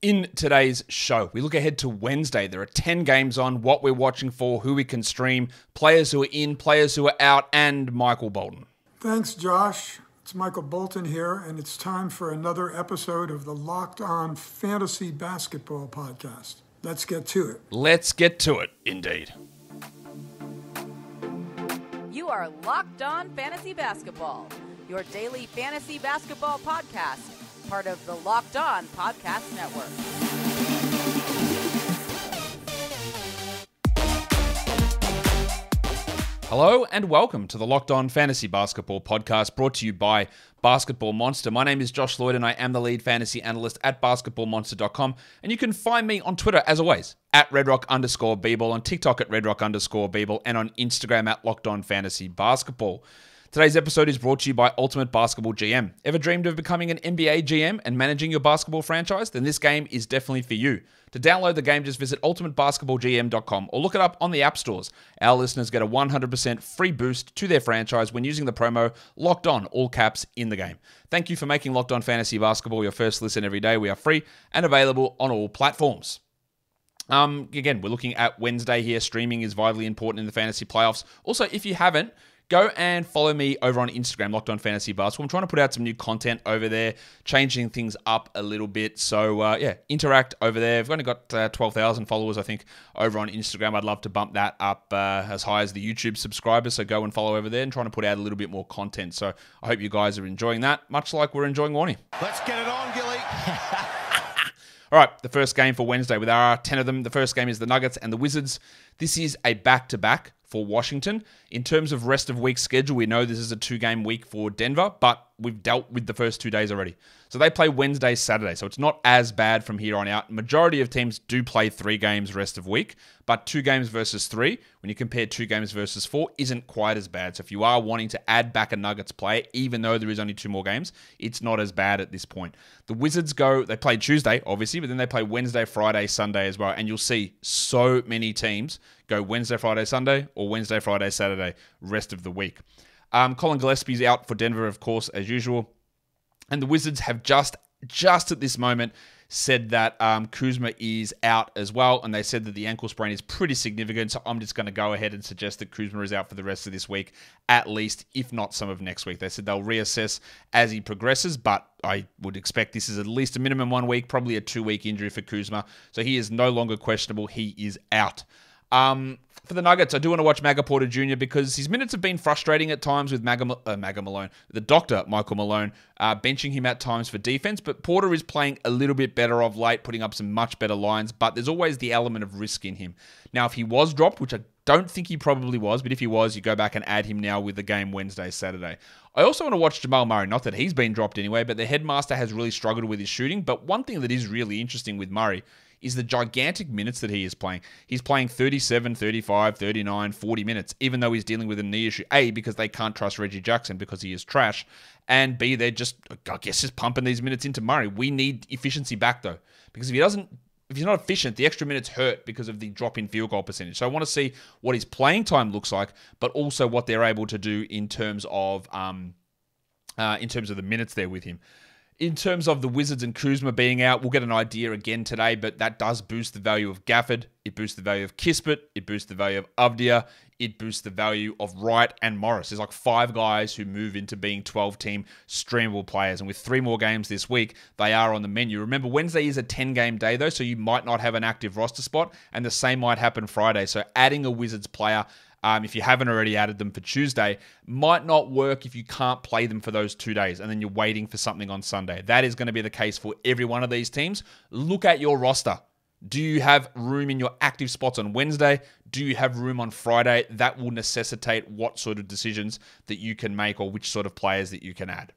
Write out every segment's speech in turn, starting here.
In today's show, we look ahead to Wednesday. There are 10 games on, what we're watching for, who we can stream, players who are in, players who are out, and Michael Bolton. Thanks, Josh. It's Michael Bolton here, and it's time for another episode of the Locked On Fantasy Basketball Podcast. Let's get to it. Let's get to it, indeed. You are Locked On Fantasy Basketball, your daily fantasy basketball podcast, part of the Locked On Podcast Network. Hello and welcome to the Locked On Fantasy Basketball Podcast, brought to you by Basketball Monster. My name is Josh Lloyd and I am the lead fantasy analyst at basketballmonster.com, and you can find me on Twitter, as always, at redrock_bball, on TikTok at redrock_bball, and on Instagram at Locked On Fantasy Basketball. Today's episode is brought to you by Ultimate Basketball GM. Ever dreamed of becoming an NBA GM and managing your basketball franchise? Then this game is definitely for you. To download the game, just visit ultimatebasketballgm.com or look it up on the app stores. Our listeners get a 100% free boost to their franchise when using the promo Locked On, all caps, in the game. Thank you for making Locked On Fantasy Basketball your first listen every day. We are free and available on all platforms. Again, we're looking at Wednesday here. Streaming is vitally important in the fantasy playoffs. Also, if you haven't, go and follow me over on Instagram, Locked On Fantasy Basketball. I'm trying to put out some new content over there, changing things up a little bit. So, interact over there. I've only got 12,000 followers, I think, over on Instagram. I'd love to bump that up as high as the YouTube subscribers. So go and follow over there and trying to put out a little bit more content. So I hope you guys are enjoying that, much like we're enjoying Warnie. Let's get it on, Gilly. All right, the first game for Wednesday. There are 10 of them. The first game is the Nuggets and the Wizards. This is a back-to-back for Washington. In terms of rest of week schedule, we know this is a 2-game week for Denver, but we've dealt with the first 2 days already. So they play Wednesday, Saturday, so it's not as bad from here on out. Majority of teams do play 3 games rest of week, but 2 games versus 3, when you compare 2 games versus 4, isn't quite as bad. So if you are wanting to add back a Nuggets player, even though there is only 2 more games, it's not as bad at this point. The Wizards they play Tuesday, obviously, but then they play Wednesday, Friday, Sunday as well, and you'll see so many teams go Wednesday, Friday, Sunday, or Wednesday, Friday, Saturday, rest of the week. Colin Gillespie's out for Denver, of course, as usual. And the Wizards have just at this moment said that Kuzma is out as well, and they said that the ankle sprain is pretty significant, so I'm just going to go ahead and suggest that Kuzma is out for the rest of this week, at least, if not some of next week. They said they'll reassess as he progresses, but I would expect this is at least a minimum 1 week, probably a 2-week injury for Kuzma, so he is no longer questionable. He is out. For the Nuggets, I do want to watch Maga Porter Jr. because his minutes have been frustrating at times with the doctor, Michael Malone, benching him at times for defense, but Porter is playing a little bit better of late, putting up some much better lines, but there's always the element of risk in him. Now, if he was dropped, which I don't think he probably was, but if he was, you go back and add him now with the game Wednesday, Saturday. I also want to watch Jamal Murray, not that he's been dropped anyway, but the headmaster has really struggled with his shooting, but one thing that is really interesting with Murray is the gigantic minutes that he is playing. He's playing 37, 35, 39, 40 minutes, even though he's dealing with a knee issue. A, because they can't trust Reggie Jackson because he is trash. And B, they're just pumping these minutes into Murray. We need efficiency back, though. Because if he's not efficient, the extra minutes hurt because of the drop in field goal percentage. So I want to see what his playing time looks like, but also what they're able to do in terms of the minutes there with him. In terms of the Wizards and Kuzma being out, we'll get an idea again today, but that does boost the value of Gafford. It boosts the value of Kispert. It boosts the value of Avdia. It boosts the value of Wright and Morris. There's like 5 guys who move into being 12-team streamable players. And with 3 more games this week, they are on the menu. Remember, Wednesday is a 10-game day, though, so you might not have an active roster spot, and the same might happen Friday. So adding a Wizards player, if you haven't already added them for Tuesday, might not work if you can't play them for those 2 days and then you're waiting for something on Sunday. That is going to be the case for every one of these teams. Look at your roster. Do you have room in your active spots on Wednesday? Do you have room on Friday? That will necessitate what sort of decisions that you can make or which sort of players that you can add.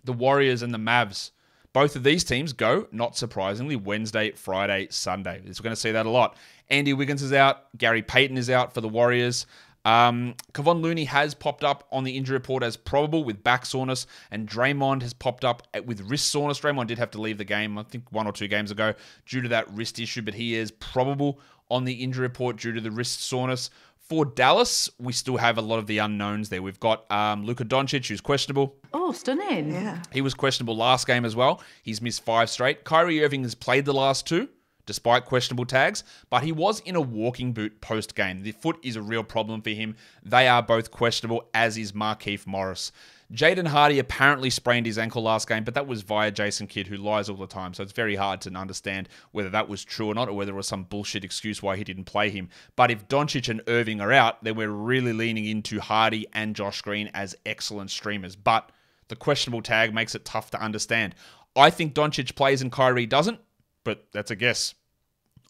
The Warriors and the Mavs. Both of these teams go, not surprisingly, Wednesday, Friday, Sunday. We're going to see that a lot. Andy Wiggins is out. Gary Payton is out for the Warriors. Kevon Looney has popped up on the injury report as probable with back soreness, and Draymond has popped up with wrist soreness. Draymond did have to leave the game, I think 1 or 2 games ago, due to that wrist issue, but he is probable on the injury report due to the wrist soreness For Dallas, we still have a lot of the unknowns there. We've got Luka Doncic, who's questionable. Oh, stunning. Yeah. He was questionable last game as well. He's missed 5 straight. Kyrie Irving has played the last 2, despite questionable tags, but he was in a walking boot post-game. The foot is a real problem for him. They are both questionable, as is Markieff Morris. Jaden Hardy apparently sprained his ankle last game, but that was via Jason Kidd, who lies all the time, so it's very hard to understand whether that was true or not, or whether it was some bullshit excuse why he didn't play him. But if Doncic and Irving are out, then we're really leaning into Hardy and Josh Green as excellent streamers. But the questionable tag makes it tough to understand. I think Doncic plays and Kyrie doesn't, but that's a guess.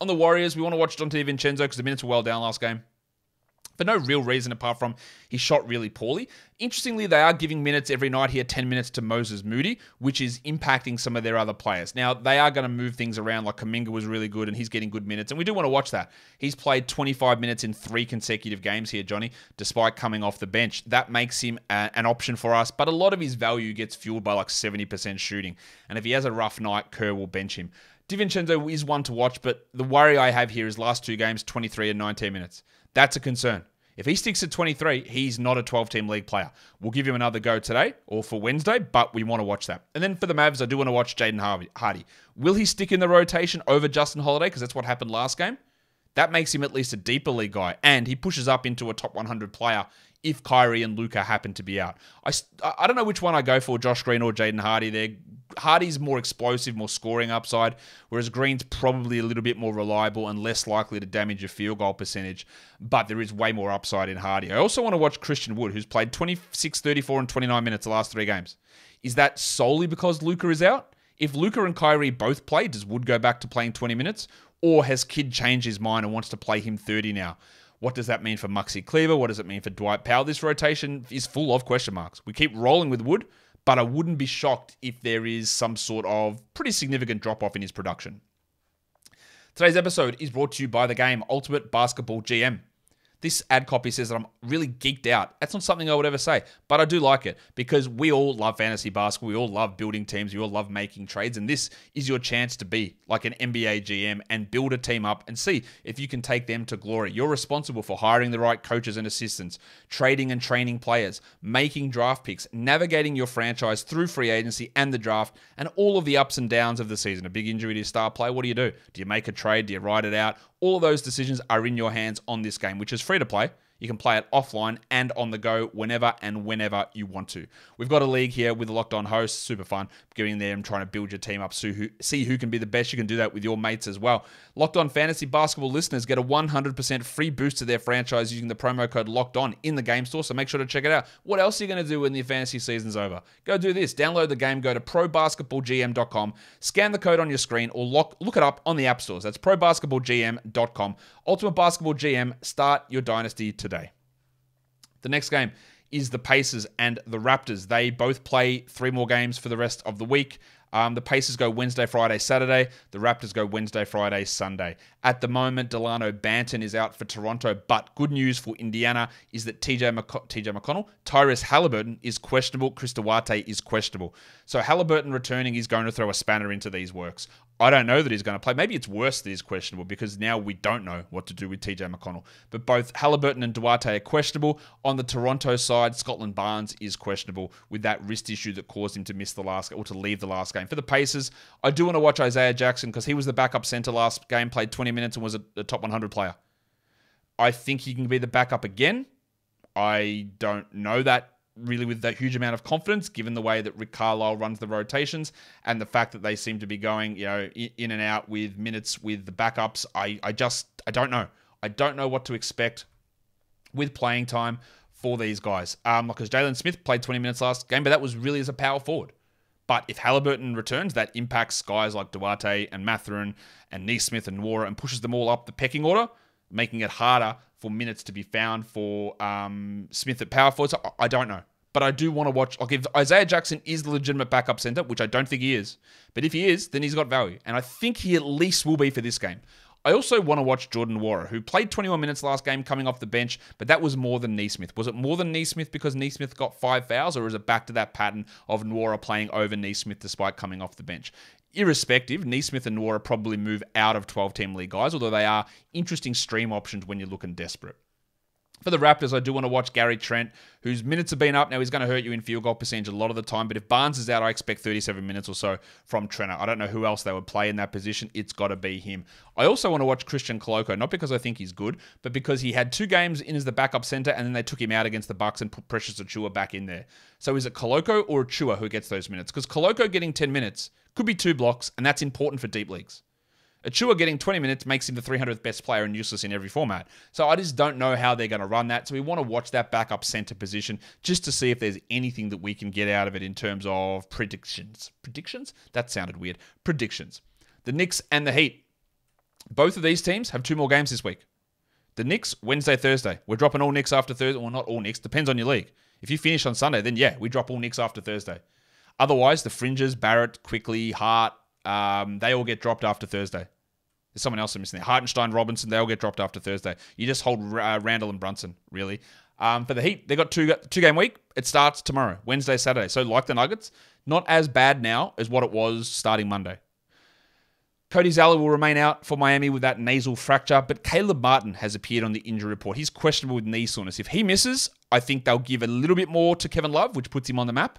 On the Warriors, we want to watch Dante DiVincenzo because the minutes were well down last game. For no real reason apart from he shot really poorly. Interestingly, they are giving minutes every night here, 10 minutes to Moses Moody, which is impacting some of their other players. Now, they are going to move things around, like Kuminga was really good and he's getting good minutes, and we do want to watch that. He's played 25 minutes in 3 consecutive games here, Johnny, despite coming off the bench. That makes him an option for us, but a lot of his value gets fueled by like 70% shooting, and if he has a rough night, Kerr will bench him. DiVincenzo is one to watch, but the worry I have here is last 2 games, 23 and 19 minutes. That's a concern. If he sticks at 23, he's not a 12-team league player. We'll give him another go today or for Wednesday, but we want to watch that. And then for the Mavs, I do want to watch Jaden Hardy. Will he stick in the rotation over Justin Holiday? Because that's what happened last game. That makes him at least a deeper league guy, and he pushes up into a top 100 player if Kyrie and Luka happen to be out. I don't know which one I go for, Josh Green or Jaden Hardy there. Hardy's more explosive, more scoring upside, whereas Green's probably a little bit more reliable and less likely to damage your field goal percentage, but there is way more upside in Hardy. I also want to watch Christian Wood, who's played 26, 34, and 29 minutes the last 3 games. Is that solely because Luka is out? If Luka and Kyrie both play, does Wood go back to playing 20 minutes? Or has Kidd changed his mind and wants to play him 30 now? What does that mean for Maxi Kleber? What does it mean for Dwight Powell? This rotation is full of question marks. We keep rolling with Wood, but I wouldn't be shocked if there is some sort of pretty significant drop-off in his production. Today's episode is brought to you by the game Ultimate Basketball GM. This ad copy says that I'm really geeked out. That's not something I would ever say, but I do like it because we all love fantasy basketball. We all love building teams. We all love making trades, and this is your chance to be like an NBA GM and build a team up and see if you can take them to glory. You're responsible for hiring the right coaches and assistants, trading and training players, making draft picks, navigating your franchise through free agency and the draft, and all of the ups and downs of the season. A big injury to your star player, what do? Do you make a trade? Do you ride it out? All of those decisions are in your hands on this game, which is free to play. You can play it offline and on the go whenever you want to. We've got a league here with the Locked On hosts. Super fun. Getting there and trying to build your team up. See who can be the best. You can do that with your mates as well. Locked On Fantasy Basketball listeners get a 100% free boost to their franchise using the promo code Locked On in the game store. So make sure to check it out. What else are you going to do when the fantasy season's over? Go do this. Download the game. Go to probasketballgm.com. Scan the code on your screen or look it up on the app stores. That's probasketballgm.com. Ultimate Basketball GM. Start your dynasty today. The next game is the Pacers and the Raptors. They both play 3 more games for the rest of the week. The Pacers go Wednesday, Friday, Saturday. The Raptors go Wednesday, Friday, Sunday. At the moment, Delano Banton is out for Toronto, but good news for Indiana is that TJ McConnell, Tyrese Halliburton is questionable. Chris Duarte is questionable. So Halliburton returning is going to throw a spanner into these works. I don't know that he's going to play. Maybe it's worse that he's questionable because now we don't know what to do with TJ McConnell. But both Halliburton and Duarte are questionable. On the Toronto side, Scotland Barnes is questionable with that wrist issue that caused him to miss the last or to leave the last game. For the Pacers, I do want to watch Isaiah Jackson because he was the backup center last game, played 20 minutes and was a top 100 player. I think he can be the backup again. I don't know that really with that huge amount of confidence, given the way that Rick Carlisle runs the rotations and the fact that they seem to be going, in and out with minutes with the backups. I don't know. I don't know what to expect with playing time for these guys. Because Jalen Smith played 20 minutes last game, but that was really as a power forward. But if Halliburton returns, that impacts guys like Duarte and Mathurin and Nesmith and Nwora and pushes them all up the pecking order, making it harder for minutes to be found for Smith at power forward. So I don't know. But I do want to watch. If Isaiah Jackson is the legitimate backup center, which I don't think he is, but if he is, then he's got value. And I think he at least will be for this game. I also want to watch Jordan Nwora, who played 21 minutes last game coming off the bench, but that was more than Nesmith. Was it more than Nesmith because Nesmith got 5 fouls, or is it back to that pattern of Nwora playing over Nesmith despite coming off the bench? Irrespective, Nesmith and Nwora probably move out of 12-team league guys, although they are interesting stream options when you're looking desperate. For the Raptors, I do want to watch Gary Trent, whose minutes have been up. Now, he's going to hurt you in field goal percentage a lot of the time, but if Barnes is out, I expect 37 minutes or so from Trent. I don't know who else they would play in that position. It's got to be him. I also want to watch Christian Koloko, not because I think he's good, but because he had 2 games in as the backup center, and then they took him out against the Bucks and put Precious Achiuwa back in there. So is it Koloko or Achiuwa who gets those minutes? Because Koloko getting 10 minutes could be 2 blocks, and that's important for deep leagues. Achiuwa getting 20 minutes makes him the 300th best player and useless in every format. So I just don't know how they're going to run that. So we want to watch that backup center position just to see if there's anything that we can get out of it in terms of predictions. Predictions? That sounded weird. Predictions. The Knicks and the Heat. Both of these teams have 2 more games this week. The Knicks, Wednesday, Thursday. We're dropping all Knicks after Thursday. Well, not all Knicks. Depends on your league. If you finish on Sunday, then yeah, we drop all Knicks after Thursday. Otherwise, the fringes, Barrett, Quickly, Hart, they all get dropped after Thursday. There's someone else I'm missing there. Hartenstein, Robinson, they all get dropped after Thursday. You just hold Randall and Brunson, really. For the Heat, they got 2-game week. It starts tomorrow, Wednesday, Saturday. So like the Nuggets, not as bad now as what it was starting Monday. Cody Zeller will remain out for Miami with that nasal fracture, but Caleb Martin has appeared on the injury report. He's questionable with knee soreness. If he misses, I think they'll give a little bit more to Kevin Love, which puts him on the map.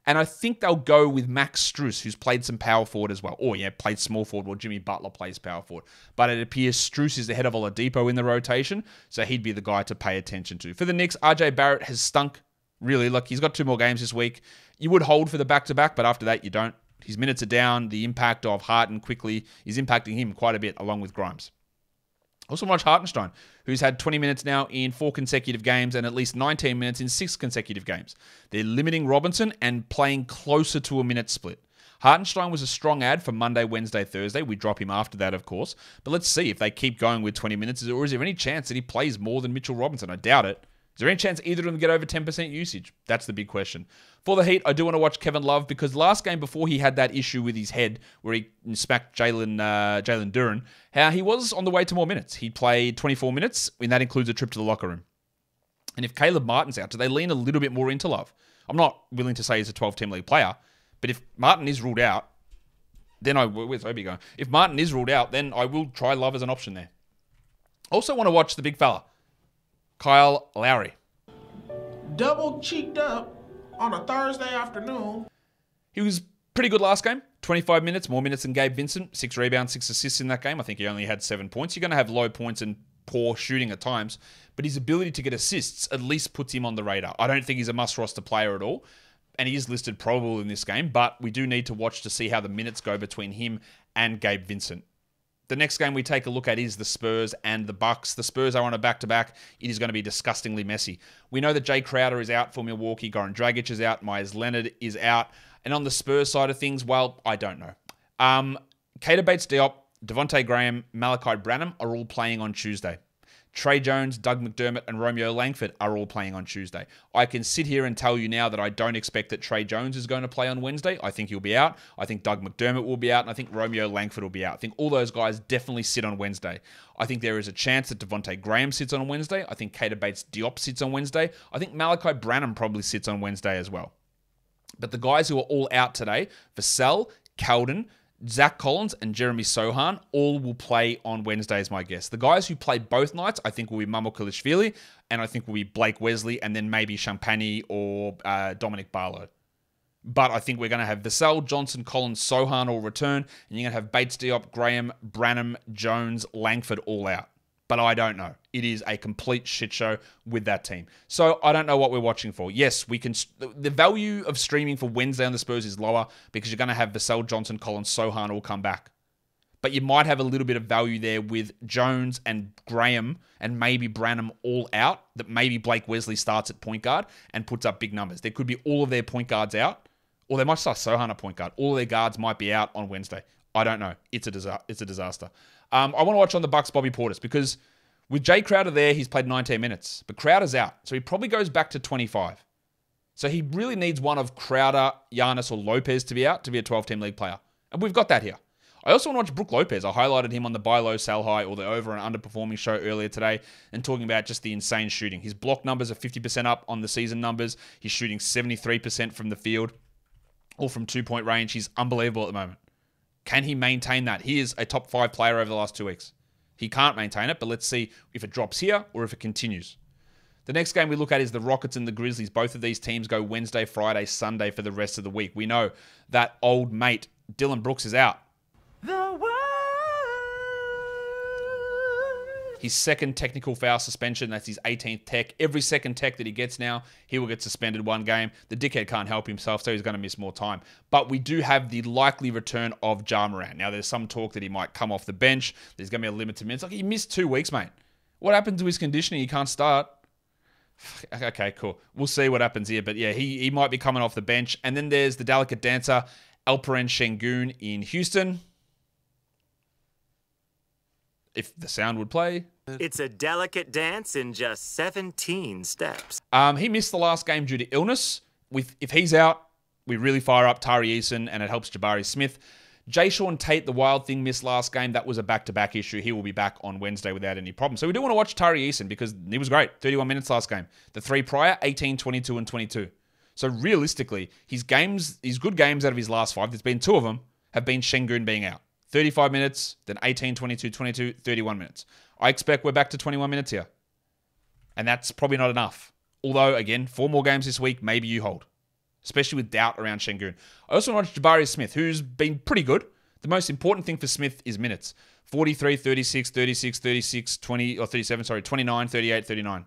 And I think they'll go with Max Strus, who's played some power forward as well. Or, yeah, played small forward while Jimmy Butler plays power forward. But it appears Strus is the head of Oladipo in the rotation, so he'd be the guy to pay attention to. For the Knicks, RJ Barrett has stunk, really. Look, he's got 2 more games this week. You would hold for the back-to-back, but after that, you don't. His minutes are down. The impact of Harden quickly is impacting him quite a bit, along with Grimes. Also watch Hartenstein, who's had 20 minutes now in 4 consecutive games and at least 19 minutes in 6 consecutive games. They're limiting Robinson and playing closer to a minute split. Hartenstein was a strong ad for Monday, Wednesday, Thursday. We drop him after that, of course. But let's see if they keep going with 20 minutes. Or is there any chance that he plays more than Mitchell Robinson? I doubt it. Is there any chance either of them get over 10% usage? That's the big question. For the Heat, I do want to watch Kevin Love because last game before he had that issue with his head where he smacked Jalen Duren, how he was on the way to more minutes. He played 24 minutes, and that includes a trip to the locker room. And if Caleb Martin's out, do they lean a little bit more into Love? I'm not willing to say he's a 12-team league player, but if Martin is ruled out, then where's Obi going? If Martin is ruled out, then I will try Love as an option there. Also want to watch the big fella, Kyle Lowry. Double cheeked up on a Thursday afternoon. He was pretty good last game. 25 minutes, more minutes than Gabe Vincent. 6 rebounds, 6 assists in that game. I think he only had 7 points. You're going to have low points and poor shooting at times, but his ability to get assists at least puts him on the radar. I don't think he's a must-roster player at all, and he is listed probable in this game, but we do need to watch to see how the minutes go between him and Gabe Vincent. The next game we take a look at is the Spurs and the Bucks. The Spurs are on a back-to-back. It is going to be disgustingly messy. We know that Jay Crowder is out for Milwaukee. Goran Dragic is out. Myers Leonard is out. And on the Spurs side of things, well, I don't know. Keita Bates-Diop, Devontae Graham, Malachi Branham are all playing on Tuesday. Trey Jones, Doug McDermott, and Romeo Langford are all playing on Tuesday. I can sit here and tell you now that I don't expect that Trey Jones is going to play on Wednesday. I think he'll be out. I think Doug McDermott will be out, and I think Romeo Langford will be out. I think all those guys definitely sit on Wednesday. I think there is a chance that Devontae Graham sits on Wednesday. I think Keita Bates-Diop sits on Wednesday. I think Malachi Branham probably sits on Wednesday as well. But the guys who are all out today, Vassell, Keldon, Zach Collins and Jeremy Sohan all will play on Wednesday as my guess. The guys who play both nights, I think will be Mamo Kalishvili, and I think will be Blake Wesley, and then maybe Champagny or Dominic Barlow. But I think we're going to have Vassell, Johnson, Collins, Sohan all return, and you're going to have Bates-Diop, Graham, Branham, Jones, Langford all out. But I don't know. It is a complete shit show with that team. So I don't know what we're watching for. Yes, we can. The value of streaming for Wednesday on the Spurs is lower because you're going to have Vassell, Johnson, Collins, Sohan all come back. But you might have a little bit of value there with Jones and Graham and maybe Branham all out, that maybe Blake Wesley starts at point guard and puts up big numbers. There could be all of their point guards out, or they might start Sohan at point guard. All of their guards might be out on Wednesday. I don't know. It's a disaster. I want to watch on the Bucks Bobby Portis because with Jay Crowder there, he's played 19 minutes. But Crowder's out, so he probably goes back to 25. So he really needs one of Crowder, Giannis, or Lopez to be out to be a 12-team league player. And we've got that here. I also want to watch Brook Lopez. I highlighted him on the buy low, sell high, or the over and underperforming show earlier today and talking about just the insane shooting. His block numbers are 50% up on the season numbers. He's shooting 73% from the field or from 2-point range. He's unbelievable at the moment. Can he maintain that? He is a top 5 player over the last 2 weeks. He can't maintain it, but let's see if it drops here or if it continues. The next game we look at is the Rockets and the Grizzlies. Both of these teams go Wednesday, Friday, Sunday for the rest of the week. We know that old mate Dylan Brooks is out. His second technical foul suspension, that's his 18th tech. Every second tech that he gets now, he will get suspended one game. The dickhead can't help himself, so he's going to miss more time. But we do have the likely return of Ja Morant. Now, there's some talk that he might come off the bench. There's going to be a limited minutes. Like, he missed 2 weeks, mate. What happened to his conditioning? He can't start. Okay, cool. We'll see what happens here. But yeah, he might be coming off the bench. And then there's the delicate dancer, Alperen Şengün in Houston. If the sound would play. It's a delicate dance in just 17 steps. He missed the last game due to illness. If he's out, we really fire up Tari Eason, and it helps Jabari Smith. Jayshawn Tate, the Wild Thing, missed last game. That was a back-to-back issue. He will be back on Wednesday without any problem. So we do want to watch Tari Eason because he was great. 31 minutes last game. The 3 prior, 18, 22, and 22. So realistically, his good games out of his last 5, there's been 2 of them, have been Şengün being out. 35 minutes, then 18, 22, 22, 31 minutes. I expect we're back to 21 minutes here. And that's probably not enough. Although, again, 4 more games this week, maybe you hold. Especially with doubt around Şengün. I also want to watch Jabari Smith, who's been pretty good. The most important thing for Smith is minutes. 43, 36, 36, 36, 20, or 37, sorry, 29, 38, 39.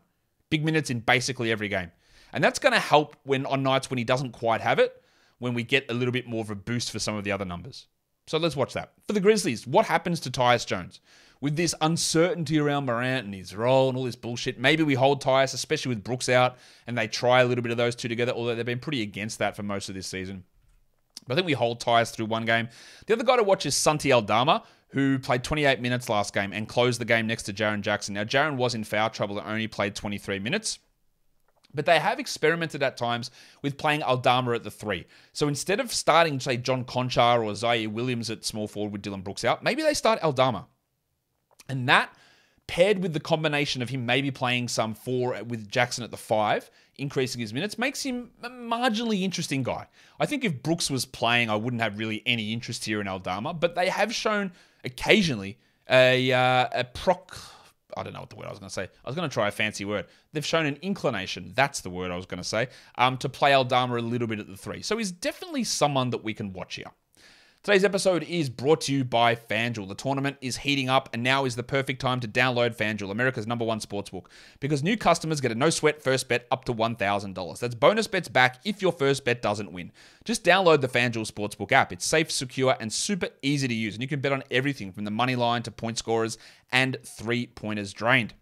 Big minutes in basically every game. And that's going to help on nights when he doesn't quite have it, when we get a little bit more of a boost for some of the other numbers. So let's watch that. For the Grizzlies, what happens to Tyus Jones? With this uncertainty around Morant and his role and all this bullshit, maybe we hold Tyus, especially with Brooks out, and they try a little bit of those two together, although they've been pretty against that for most of this season. But I think we hold Tyus through one game. The other guy to watch is Santi Aldama, who played 28 minutes last game and closed the game next to Jaren Jackson. Now, Jaren was in foul trouble and only played 23 minutes. But they have experimented at times with playing Aldama at the 3. So instead of starting, say, John Conchar or Zaire Williams at small forward with Dylan Brooks out, maybe they start Aldama. And that, paired with the combination of him maybe playing some 4 with Jackson at the 5, increasing his minutes, makes him a marginally interesting guy. I think if Brooks was playing, I wouldn't have really any interest here in Aldama. But they have shown occasionally I don't know what the word I was going to say. I was going to try a fancy word. They've shown an inclination, that's the word I was going to say, to play Aldama a little bit at the 3. So he's definitely someone that we can watch here. Today's episode is brought to you by FanDuel. The tournament is heating up, and now is the perfect time to download FanDuel, America's #1 sportsbook, because new customers get a no-sweat first bet up to $1,000. That's bonus bets back if your first bet doesn't win. Just download the FanDuel Sportsbook app. It's safe, secure, and super easy to use, and you can bet on everything from the money line to point scorers and three-pointers drained.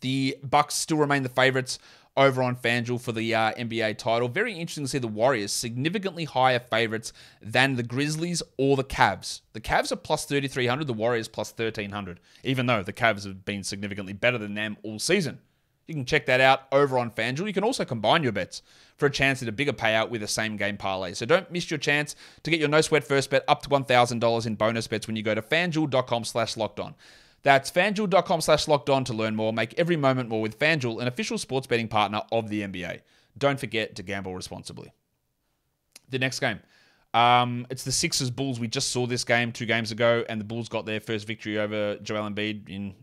The Bucks still remain the favorites over on FanDuel for the NBA title. Very interesting to see the Warriors significantly higher favorites than the Grizzlies or the Cavs. The Cavs are plus 3,300, the Warriors plus 1,300, even though the Cavs have been significantly better than them all season. You can check that out over on FanDuel. You can also combine your bets for a chance at a bigger payout with a same-game parlay. So don't miss your chance to get your no-sweat first bet up to $1,000 in bonus bets when you go to FanDuel.com/lockedon. That's FanDuel.com/lockedon to learn more. Make every moment more with FanDuel, an official sports betting partner of the NBA. Don't forget to gamble responsibly. The next game. It's the Sixers-Bulls. We just saw this game 2 games ago, and the Bulls got their first victory over Joel Embiid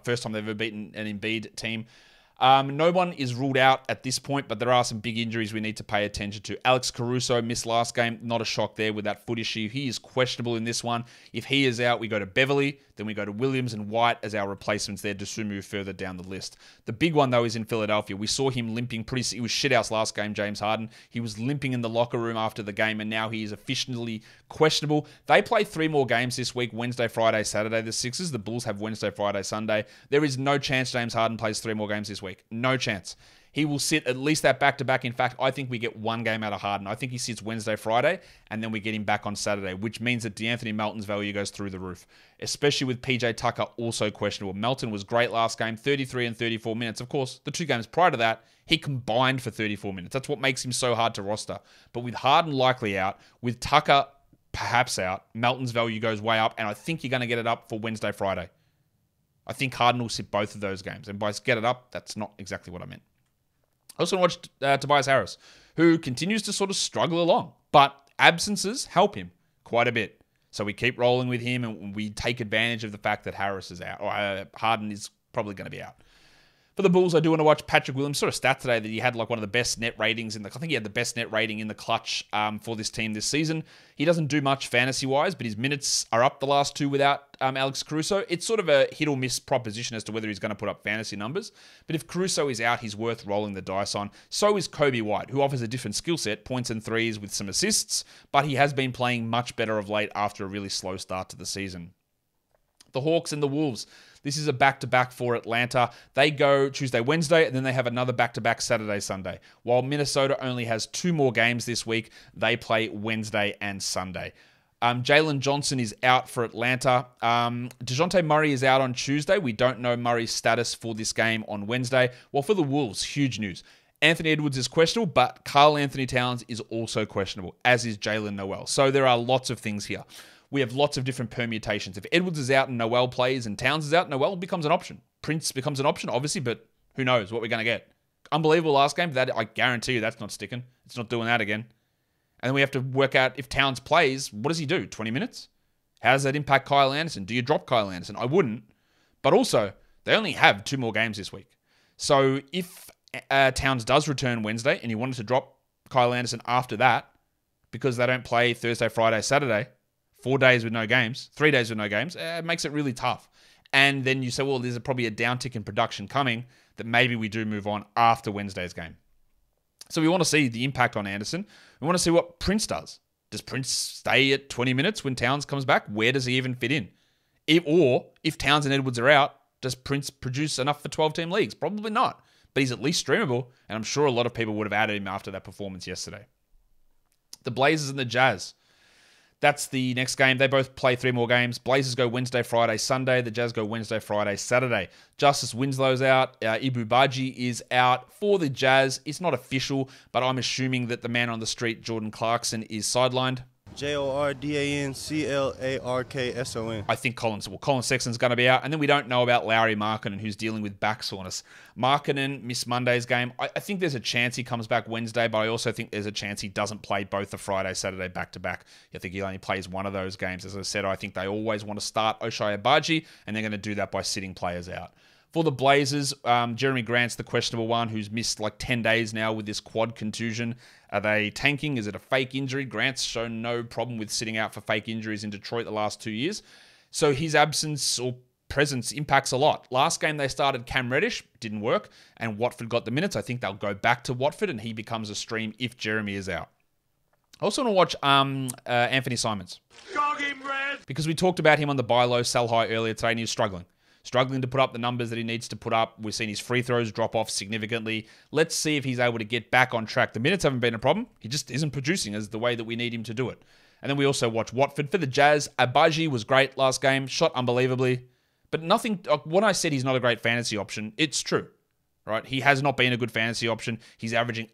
first time they've ever beaten an Embiid team. No one is ruled out at this point, but there are some big injuries we need to pay attention to. Alex Caruso missed last game. Not a shock there with that foot issue. He is questionable in this one. If he is out, we go to Beverly. Then we go to Williams and White as our replacements there to move further down the list. The big one, though, is in Philadelphia. We saw him limping he was shithouse last game, James Harden. He was limping in the locker room after the game, and now he is officially questionable. They play 3 more games this week, Wednesday, Friday, Saturday, the Sixers. The Bulls have Wednesday, Friday, Sunday. There is no chance James Harden plays 3 more games this week. No chance. He will sit at least that back-to-back. In fact, I think we get 1 game out of Harden. I think he sits Wednesday, Friday, and then we get him back on Saturday, which means that DeAnthony Melton's value goes through the roof, especially with PJ Tucker also questionable. Melton was great last game, 33 and 34 minutes. Of course, the 2 games prior to that, he combined for 34 minutes. That's what makes him so hard to roster. But with Harden likely out, with Tucker perhaps out, Melton's value goes way up, and I think you're going to get it up for Wednesday, Friday. I think Harden will sit both of those games. And by get it up, that's not exactly what I meant. I also watched Tobias Harris, who continues to sort of struggle along. But absences help him quite a bit. So we keep rolling with him, and we take advantage of the fact that Harris is out, or Harden is probably going to be out. For the Bulls, I do want to watch Patrick Williams. Sort of stat today that he had like one of the best net ratings I think he had the best net rating in the clutch for this team this season. He doesn't do much fantasy-wise, but his minutes are up the last two without Alex Caruso. It's sort of a hit-or-miss proposition as to whether he's going to put up fantasy numbers. But if Caruso is out, he's worth rolling the dice on. So is Kobe White, who offers a different skill set, points and threes with some assists, but he has been playing much better of late after a really slow start to the season. The Hawks and the Wolves. This is a back-to-back for Atlanta. They go Tuesday, Wednesday, and then they have another back-to-back Saturday, Sunday. While Minnesota only has 2 more games this week, they play Wednesday and Sunday. Jalen Johnson is out for Atlanta. DeJounte Murray is out on Tuesday. We don't know Murray's status for this game on Wednesday. Well, for the Wolves, huge news. Anthony Edwards is questionable, but Karl Anthony Towns is also questionable, as is Jalen Noel. So there are lots of things here. We have lots of different permutations. If Edwards is out and Noel plays and Towns is out, Noel becomes an option. Prince becomes an option, obviously, but who knows what we're going to get. Unbelievable last game, but that, I guarantee you that's not sticking. It's not doing that again. And then we have to work out if Towns plays, what does he do? 20 minutes? How does that impact Kyle Anderson? Do you drop Kyle Anderson? I wouldn't. But also, they only have 2 more games this week. So if Towns does return Wednesday and you wanted to drop Kyle Anderson after that because they don't play Thursday, Friday, Saturday, 4 days with no games, 3 days with no games, it makes it really tough. And then you say, well, there's probably a downtick in production coming that maybe we do move on after Wednesday's game. So we want to see the impact on Anderson. We want to see what Prince does. Does Prince stay at 20 minutes when Towns comes back? Where does he even fit in? If Towns and Edwards are out, does Prince produce enough for 12-team leagues? Probably not. But he's at least streamable, and I'm sure a lot of people would have added him after that performance yesterday. The Blazers and the Jazz. That's the next game. They both play 3 more games. Blazers go Wednesday, Friday, Sunday. The Jazz go Wednesday, Friday, Saturday. Justice Winslow's out. Agbaji is out for the Jazz. It's not official, but I'm assuming that the man on the street, Jordan Clarkson, is sidelined. JordanClarkson. I think Colin Sexton's going to be out. And then we don't know about Lauri Markkanen, who's dealing with back soreness. Markkanen missed Monday's game. I think there's a chance he comes back Wednesday, but I also think there's a chance he doesn't play both the Friday, Saturday back-to-back. I think he only plays one of those games. As I said, I think they always want to start Ochai Agbaji, and they're going to do that by sitting players out. For the Blazers, Jeremy Grant's the questionable one who's missed like 10 days now with this quad contusion. Are they tanking? Is it a fake injury? Grant's shown no problem with sitting out for fake injuries in Detroit the last 2 years. So his absence or presence impacts a lot. Last game they started Cam Reddish, didn't work, and Watford got the minutes. I think they'll go back to Watford and he becomes a stream if Jeremy is out. I also want to watch Anthony Simons. Because we talked about him on the buy low, sell high earlier today and he was struggling to put up the numbers that he needs to put up. We've seen his free throws drop off significantly. Let's see if he's able to get back on track. The minutes haven't been a problem. He just isn't producing as the way that we need him to do it. And then we also watch Watford. For the Jazz, Agbaji was great last game, shot unbelievably. But nothing, when I said he's not a great fantasy option, it's true. Right? He has not been a good fantasy option. He's averaging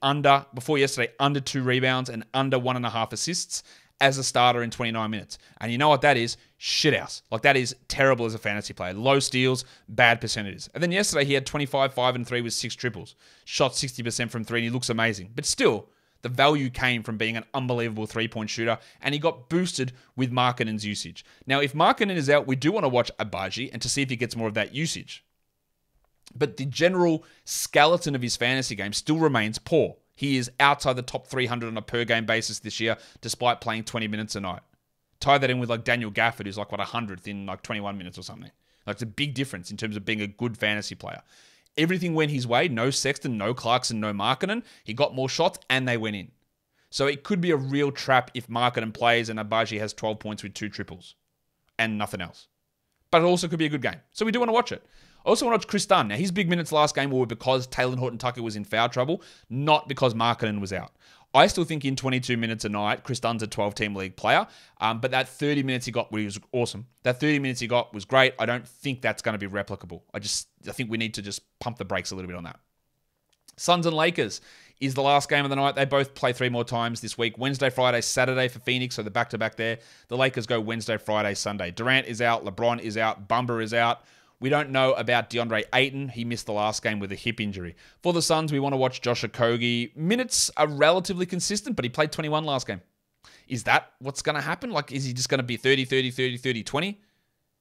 before yesterday, under 2 rebounds and under 1.5 assists as a starter in 29 minutes. And you know what that is? Shithouse. Like, that is terrible as a fantasy player. Low steals, bad percentages. And then yesterday he had 25, 5, and 3 with 6 triples. Shot 60% from 3, and he looks amazing. But still, the value came from being an unbelievable 3-point shooter, and he got boosted with Markkanen's usage. Now, if Markkanen is out, we do want to watch Agbaji and to see if he gets more of that usage. But the general skeleton of his fantasy game still remains poor. He is outside the top 300 on a per-game basis this year, despite playing 20 minutes a night. Tie that in with like Daniel Gafford, who's like, 100th in like 21 minutes or something. Like, it's a big difference in terms of being a good fantasy player. Everything went his way. No Sexton, no Clarkson, no Markkanen. He got more shots, and they went in. So it could be a real trap if Markkanen plays and Agbaji has 12 points with 2 triples and nothing else. But it also could be a good game. So we do want to watch it. I also want to watch Chris Dunn. Now, his big minutes last game were because Taylor Horton-Tucker was in foul trouble, not because Markkanen was out. I still think in 22 minutes a night, Chris Dunn's a 12-team league player, but that 30 minutes he got, he was awesome. That 30 minutes he got was great. I don't think that's going to be replicable. I think we need to just pump the brakes a little bit on that. Suns and Lakers is the last game of the night. They both play 3 more times this week. Wednesday, Friday, Saturday for Phoenix, so the back-to-back there. The Lakers go Wednesday, Friday, Sunday. Durant is out. LeBron is out. Bumba is out. We don't know about DeAndre Ayton. He missed the last game with a hip injury. For the Suns, we want to watch Josh Okogie. Minutes are relatively consistent, but he played 21 last game. Is that what's going to happen? Like, is he just going to be 30, 30, 30, 30, 20?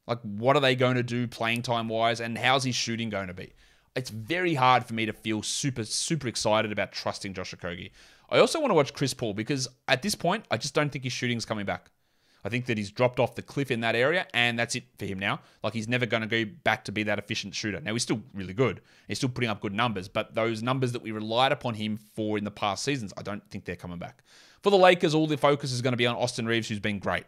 Like, what are they going to do playing time-wise, and how's his shooting going to be? it's very hard for me to feel super, super excited about trusting Josh Okogie. I also want to watch Chris Paul because at this point, I just don't think his shooting's coming back. I think that he's dropped off the cliff in that area, and that's it for him now. Like, he's never going to go back to be that efficient shooter. Now, he's still really good. He's still putting up good numbers, but those numbers that we relied upon him for in the past seasons, I don't think they're coming back. For the Lakers, all the focus is going to be on Austin Reeves, who's been great.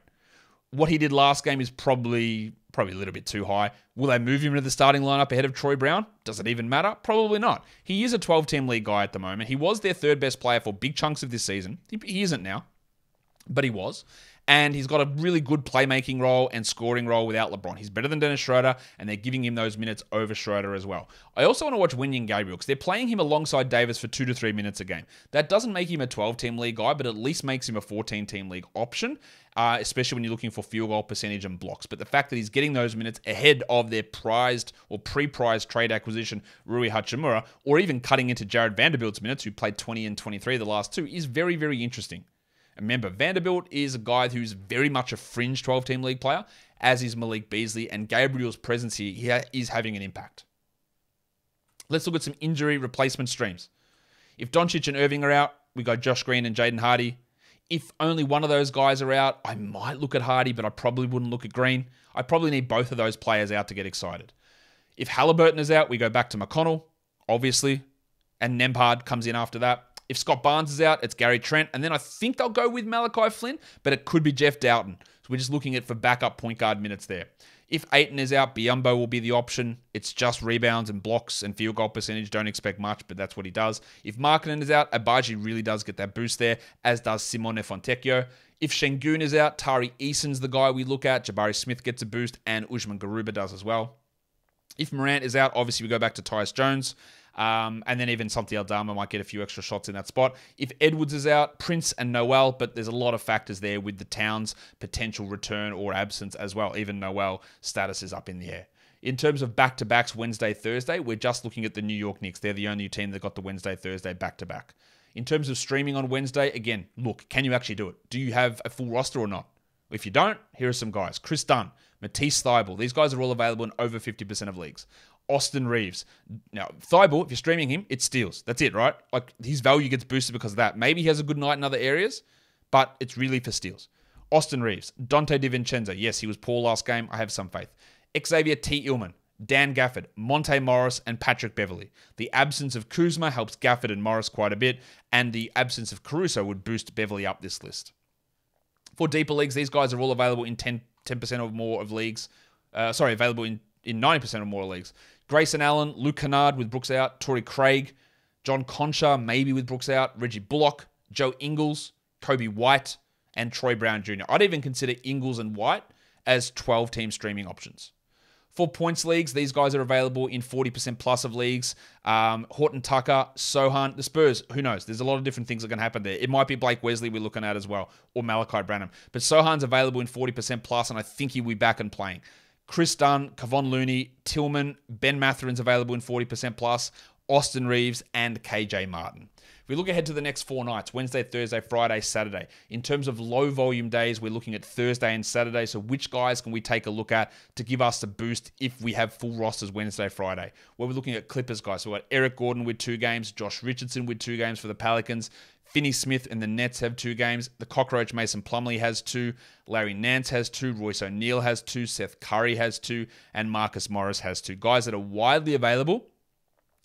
What he did last game is probably a little bit too high. Will they move him into the starting lineup ahead of Troy Brown? Does it even matter? Probably not. He is a 12-team league guy at the moment. He was their third best player for big chunks of this season. He isn't now, but he was. And he's got a really good playmaking role and scoring role without LeBron. He's better than Dennis Schroeder, and they're giving him those minutes over Schroeder as well. I also want to watch Wenyen Gabriel because they're playing him alongside Davis for 2 to 3 minutes a game. That doesn't make him a 12-team league guy, but at least makes him a 14-team league option, especially when you're looking for field goal percentage and blocks. But the fact that he's getting those minutes ahead of their prized or pre-prized trade acquisition, Rui Hachimura, or even cutting into Jared Vanderbilt's minutes, who played 20 and 23 the last two, is very, very interesting. Remember, Vanderbilt is a guy who's very much a fringe 12-team league player, as is Malik Beasley, and Gabriel's presence here is having an impact. Let's look at some injury replacement streams. If Doncic and Irving are out, we got Josh Green and Jaden Hardy. If only one of those guys are out, I might look at Hardy, but I probably wouldn't look at Green. I probably need both of those players out to get excited. If Halliburton is out, we go back to McConnell, obviously, and Nembhard comes in after that. If Scott Barnes is out, it's Gary Trent. And then I think they'll go with Malachi Flynn, but it could be Jeff Doughton. So we're just looking at for backup point guard minutes there. If Ayton is out, Biyombo will be the option. It's just rebounds and blocks and field goal percentage. Don't expect much, but that's what he does. If Markkanen is out, Agbaji really does get that boost there, as does Simone Fontecchio. If Şengün is out, Tari Eason's the guy we look at. Jabari Smith gets a boost, and Usman Garuba does as well. If Morant is out, obviously we go back to Tyus Jones. And then even Santi Aldama might get a few extra shots in that spot. If Edwards is out, Prince and Noel, but there's a lot of factors there with the Towns' potential return or absence as well. Even Noel status is up in the air. In terms of back-to-backs Wednesday, Thursday, we're just looking at the New York Knicks. They're the only team that got the Wednesday, Thursday back-to-back. In terms of streaming on Wednesday, again, look, can you actually do it? Do you have a full roster or not? If you don't, here are some guys. Chris Dunn, Matisse Thybulle. These guys are all available in over 50% of leagues. Austin Reeves. Now, Thybulle, if you're streaming him, it steals. That's it, right? Like, his value gets boosted because of that. Maybe he has a good night in other areas, but it's really for steals. Austin Reeves. Dante DiVincenzo. Yes, he was poor last game. I have some faith. Xavier T. Illman. Dan Gafford, Monte Morris, and Patrick Beverley. The absence of Kuzma helps Gafford and Morris quite a bit, and the absence of Caruso would boost Beverley up this list. For deeper leagues, these guys are all available in 10% or more of leagues. Available in 90% or more leagues. Grayson Allen, Luke Kennard with Brooks out, Torrey Craig, John Concha, maybe with Brooks out, Reggie Bullock, Joe Ingles, Kobe White, and Troy Brown Jr. I'd even consider Ingles and White as 12-team streaming options. For points leagues, these guys are available in 40% plus of leagues. Horton Tucker, Sohan, the Spurs, who knows? There's a lot of different things that can happen there. It might be Blake Wesley we're looking at as well, or Malachi Branham. But Sohan's available in 40% plus, and I think he'll be back and playing. Chris Dunn, Kevon Looney, Tillman, Ben Matherin's available in 40% plus, Austin Reeves, and KJ Martin. If we look ahead to the next 4 nights, Wednesday, Thursday, Friday, Saturday. In terms of low volume days, we're looking at Thursday and Saturday. So which guys can we take a look at to give us the boost if we have full rosters Wednesday, Friday? Well, we're looking at Clippers guys. So we've got Eric Gordon with 2 games, Josh Richardson with 2 games for the Pelicans, Finney Smith and the Nets have 2 games. The Cockroach Mason Plumlee has 2. Larry Nance has 2. Royce O'Neal has 2. Seth Curry has 2. And Marcus Morris has 2. Guys that are widely available,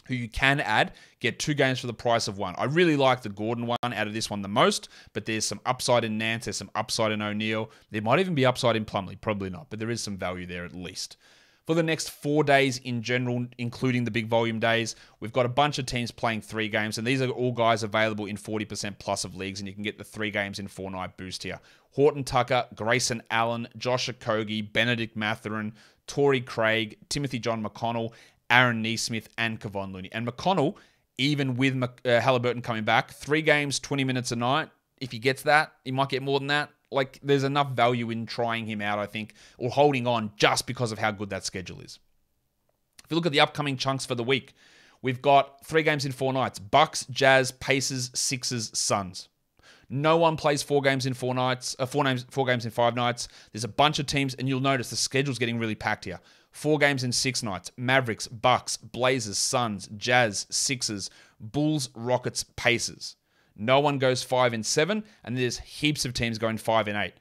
who you can add, get 2 games for the price of 1. I really like the Gordon one out of this one the most, but there's some upside in Nance, there's some upside in O'Neal. There might even be upside in Plumlee, probably not, but there is some value there at least. For the next 4 days in general, including the big volume days, we've got a bunch of teams playing 3 games, and these are all guys available in 40% plus of leagues, and you can get the 3 games in 4-night boost here. Horton Tucker, Grayson Allen, Josh Okogie, Benedict Mathurin, Torrey Craig, Timothy John McConnell, Aaron Nesmith, and Kevon Looney. And McConnell, even with Halliburton coming back, 3 games, 20 minutes a night. If he gets that, he might get more than that. Like, there's enough value in trying him out, I think, or holding on just because of how good that schedule is. If you look at the upcoming chunks for the week, we've got 3 games in 4 nights. Bucks, Jazz, Pacers, Sixers, Suns. No one plays 4 games in 4 nights, 4 games in 5 nights. There's a bunch of teams, and you'll notice the schedule's getting really packed here. 4 games in 6 nights. Mavericks, Bucks, Blazers, Suns, Jazz, Sixers, Bulls, Rockets, Pacers. No one goes 5-7, and there's heaps of teams going 5-8.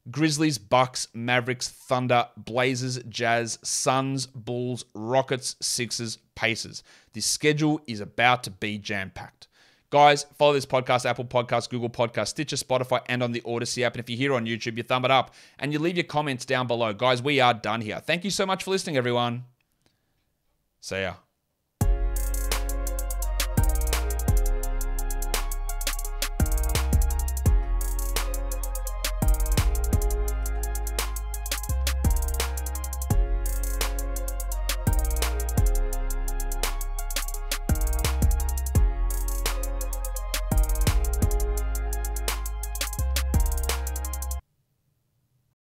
Grizzlies, Bucks, Mavericks, Thunder, Blazers, Jazz, Suns, Bulls, Rockets, Sixers, Pacers. This schedule is about to be jam-packed. Guys, follow this podcast, Apple Podcasts, Google Podcasts, Stitcher, Spotify, and on the Odyssey app. And if you're here on YouTube, you thumb it up and you leave your comments down below. Guys, we are done here. Thank you so much for listening, everyone. See ya.